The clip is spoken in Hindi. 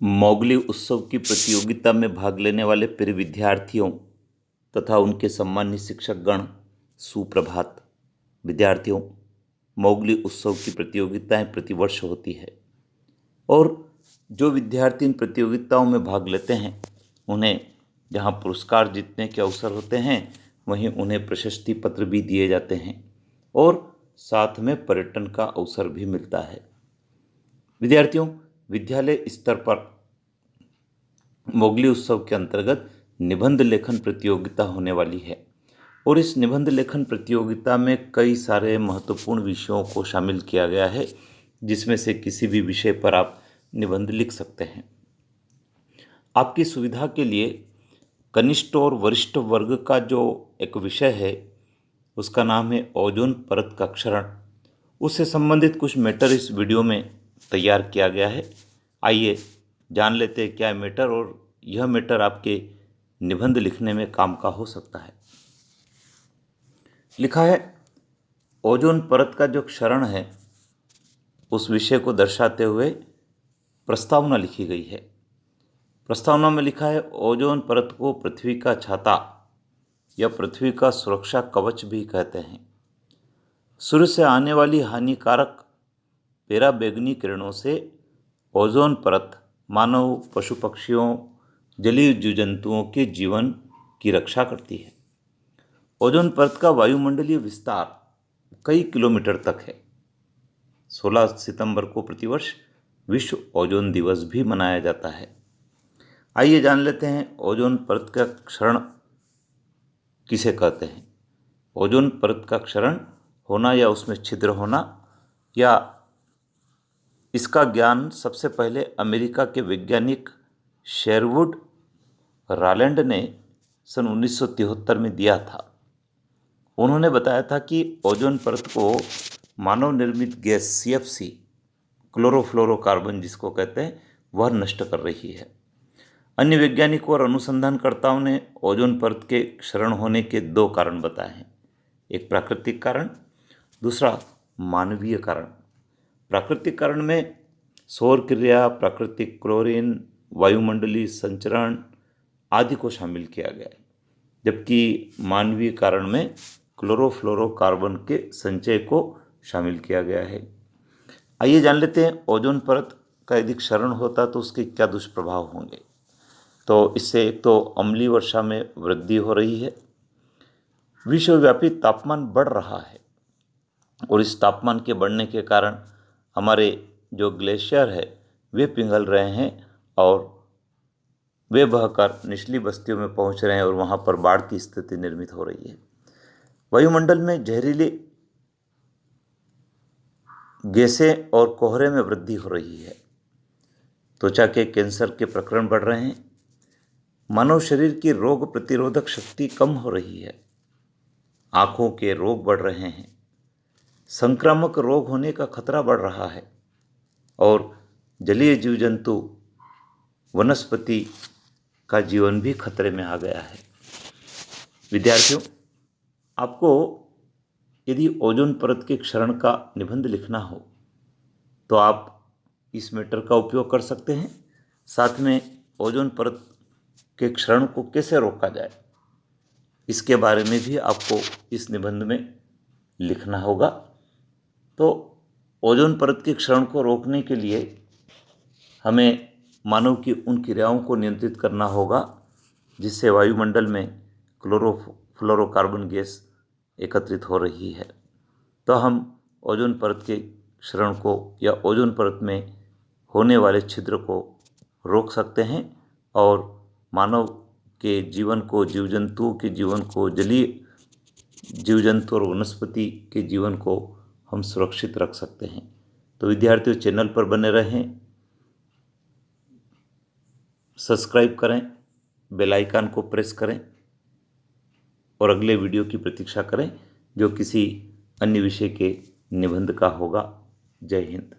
मोगली उत्सव की प्रतियोगिता में भाग लेने वाले प्रिय विद्यार्थियों तथा उनके सम्मानित शिक्षकगण, सुप्रभात। विद्यार्थियों, मोगली उत्सव की प्रतियोगिताएं प्रतिवर्ष होती है और जो विद्यार्थी इन प्रतियोगिताओं में भाग लेते हैं उन्हें जहां पुरस्कार जीतने के अवसर होते हैं वहीं उन्हें प्रशस्ति पत्र भी दिए जाते हैं और साथ में पर्यटन का अवसर भी मिलता है। विद्यार्थियों, विद्यालय स्तर पर मोगली उत्सव के अंतर्गत निबंध लेखन प्रतियोगिता होने वाली है और इस निबंध लेखन प्रतियोगिता में कई सारे महत्वपूर्ण विषयों को शामिल किया गया है, जिसमें से किसी भी विषय पर आप निबंध लिख सकते हैं। आपकी सुविधा के लिए कनिष्ठ और वरिष्ठ वर्ग का जो एक विषय है उसका नाम है ओजोन परत का क्षरण। उससे संबंधित कुछ मैटर इस वीडियो में तैयार किया गया है। आइए जान लेते हैं क्या है मैटर और यह मैटर आपके निबंध लिखने में काम का हो सकता है। लिखा है, ओजोन परत का जो क्षरण है उस विषय को दर्शाते हुए प्रस्तावना लिखी गई है। प्रस्तावना में लिखा है, ओजोन परत को पृथ्वी का छाता या पृथ्वी का सुरक्षा कवच भी कहते हैं। सूर्य से आने वाली हानिकारक पराबैंगनी किरणों से ओजोन परत मानव, पशु पक्षियों, जलीय जीव जंतुओं के जीवन की रक्षा करती है। ओजोन परत का वायुमंडलीय विस्तार कई किलोमीटर तक है। 16 सितंबर को प्रतिवर्ष विश्व ओजोन दिवस भी मनाया जाता है। आइए जान लेते हैं ओजोन परत का क्षरण किसे कहते हैं। ओजोन परत का क्षरण होना या उसमें छिद्र होना, या इसका ज्ञान सबसे पहले अमेरिका के वैज्ञानिक शेरवुड रालैंड ने सन 1973 में दिया था। उन्होंने बताया था कि ओजोन परत को मानव निर्मित गैस CFC, क्लोरोफ्लोरोकार्बन जिसको कहते हैं, वह नष्ट कर रही है। अन्य वैज्ञानिकों और अनुसंधानकर्ताओं ने ओजोन परत के क्षरण होने के 2 कारण बताए हैं। एक प्राकृतिक कारण, दूसरा मानवीय कारण। प्राकृतिक कारण में सौर क्रिया, प्राकृतिक क्लोरीन, वायुमंडलीय संचरण आदि को शामिल किया गया है, जबकि मानवीय कारण में क्लोरोफ्लोरोकार्बन के संचय को शामिल किया गया है। आइए जान लेते हैं ओजोन परत का यदि क्षरण होता तो उसके क्या दुष्प्रभाव होंगे। तो इससे एक तो अम्लीय वर्षा में वृद्धि हो रही है, विश्वव्यापी तापमान बढ़ रहा है और इस तापमान के बढ़ने के कारण हमारे जो ग्लेशियर है वे पिघल रहे हैं और वे बहकर निचली बस्तियों में पहुंच रहे हैं और वहां पर बाढ़ की स्थिति निर्मित हो रही है। वायुमंडल में जहरीली गैसें और कोहरे में वृद्धि हो रही है। त्वचा के कैंसर के प्रकरण बढ़ रहे हैं। मानव शरीर की रोग प्रतिरोधक शक्ति कम हो रही है। आंखों के रोग बढ़ रहे हैं। संक्रामक रोग होने का खतरा बढ़ रहा है और जलीय जीव जंतु, वनस्पति का जीवन भी खतरे में आ गया है। विद्यार्थियों, आपको यदि ओजोन परत के क्षरण का निबंध लिखना हो तो आप इस मैटर का उपयोग कर सकते हैं। साथ में ओजोन परत के क्षरण को कैसे रोका जाए इसके बारे में भी आपको इस निबंध में लिखना होगा। तो ओजोन परत के क्षरण को रोकने के लिए हमें मानव की उन क्रियाओं को नियंत्रित करना होगा जिससे वायुमंडल में क्लोरोफ्लोरोकार्बन गैस एकत्रित हो रही है। तो हम ओजोन परत के क्षरण को या ओजोन परत में होने वाले छिद्र को रोक सकते हैं और मानव के जीवन को, जीव जंतुओं के जीवन को, जलीय जीव जंतु और वनस्पति के जीवन को हम सुरक्षित रख सकते हैं। तो विद्यार्थियों, चैनल पर बने रहें, सब्सक्राइब करें, बेल आइकन को प्रेस करें और अगले वीडियो की प्रतीक्षा करें जो किसी अन्य विषय के निबंध का होगा। जय हिंद।